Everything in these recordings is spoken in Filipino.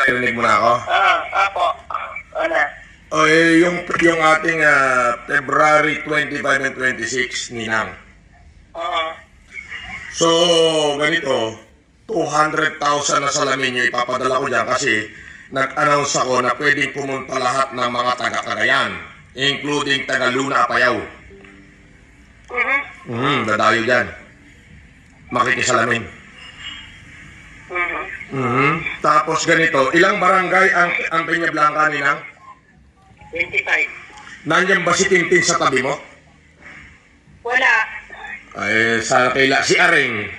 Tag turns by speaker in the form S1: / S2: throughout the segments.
S1: Naririnig mo na ako?
S2: Apo. Ano?
S1: O yung ating February 25 and 26, Ninang. So, ganito, 200,000 na salamin yung ipapadala ko dyan kasi nag-announce ako na pwedeng pumunta lahat ng mga taga-Cagayan, including taga-Luna Apayao. Dadayo dyan. Makikisalamin. Tapos ganito, ilang barangay ang Peña Blanca, Ninang?
S2: 25.
S1: Nandiyan ba si Tintin sa tabi mo?
S2: Wala.
S1: Ay, sa kaila, si Aring.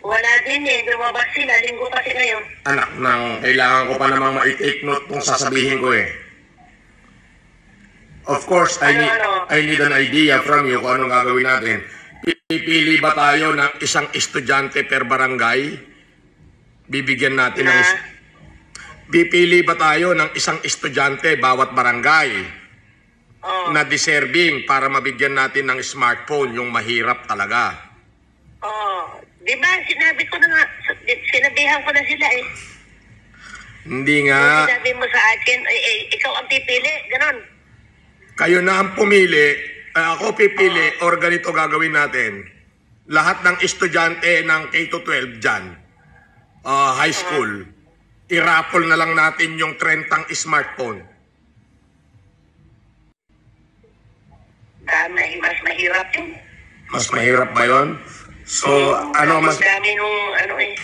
S2: Wala din eh. Lumabas sila. Linggo kasi ngayon.
S1: Anak nang kailangan ko pa namang ma-take note kung sasabihin ko eh. Of course, I need an idea from you kung anong gagawin natin. Pipili ba tayo ng isang estudyante per barangay? Bibigyan natin ng Pipili ba tayo ng isang estudyante bawat barangay na deserving para mabigyan natin ng smartphone, yung mahirap talaga?
S2: Di ba? Sinabi ko na nga. Sinabihan ko na sila eh.
S1: Hindi nga.
S2: Sinabi mo sa akin, ikaw ang pipili. Ganon.
S1: Kayo na ang pumili, ako pipili, or ganito gagawin natin. Lahat ng estudyante ng K-12 dyan, high school, i-raffle na lang natin yung 30 smartphone.
S2: Mas mahirap yun.
S1: Mas mahirap ba yun? So, ano mas...
S2: dami nung eh.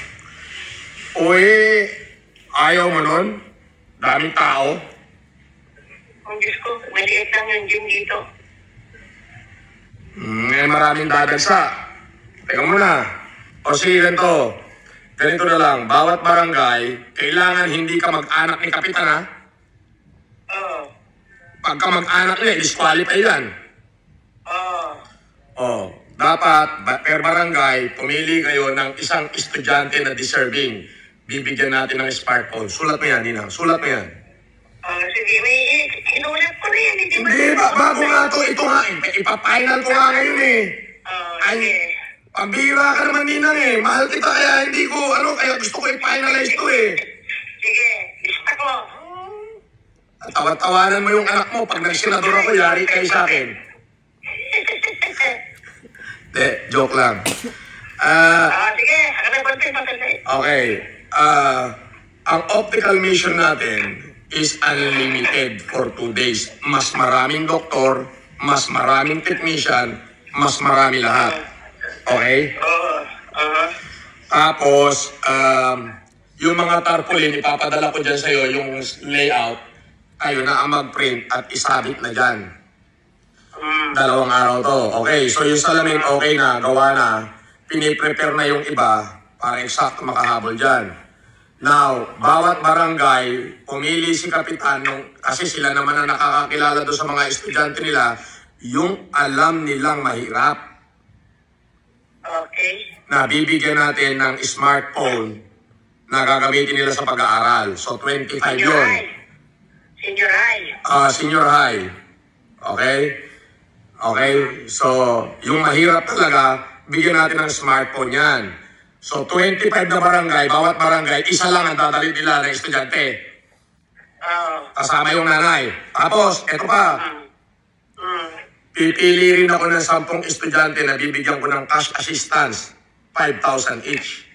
S1: Uy, ayaw mo nun? Daming tao?
S2: Ang Diyos ko, maliit lang yung gym dito.
S1: Maraming dadagsa. Teka muna. O sige, ganito. Ganito na lang. Bawat barangay, kailangan hindi ka mag-anak ni Kapitan, ha? Pagka mag-anak niya, disqualify yan. Dapat, per barangay, pumili kayo ng isang estudyante na deserving. Bibigyan natin ng smartphone. Sulat mo yan, Ninang. Sulat mo yan.
S2: Sige, inulat ko na yan.
S1: Hindi, bago nga ito. Ito nga, ipapainal ko nga ngayon eh. Ay, pambira ka naman, Ninang eh. Mahal kita kaya hindi ko, kaya gusto ko i-finalize ito eh.
S2: Sige, lista ko.
S1: Tawa-tawanan mo yung anak mo. Pag nagsinador ako, yari kayo sa akin. Joke lang.
S2: Sige,
S1: okay. Ang optical mission natin is unlimited for 2 days. Mas maraming doktor, mas maraming technician, mas marami lahat. Okay? Tapos, yung mga tarpaulin, ipapadala ko dyan sa'yo, yung layout, kayo na ang mag-print at isabit na dyan. 2 araw to. Okay, so yung salamin okay na, gawa na. Piniprepare na yung iba para eksakto makahabol dyan. Now, bawat barangay, pumili si Kapitan, kasi sila naman ang nakakakilala doon sa mga estudyante nila, yung alam nilang mahirap.
S2: Okay.
S1: Na bibigyan natin ng smartphone na gagamitin nila sa pag-aaral. So, 25 yun.
S2: Senior high.
S1: Senior high. Okay? Okay? So, yung mahirap talaga, bigyan natin ng smartphone yan. So, 25 na barangay, bawat barangay, isa lang ang dadalhin nila ng estudyante. Kasama yung nanay. Tapos, eto pa. Pipili rin ako ng 10 estudyante na bibigyan ko ng cash assistance, 5,000 each.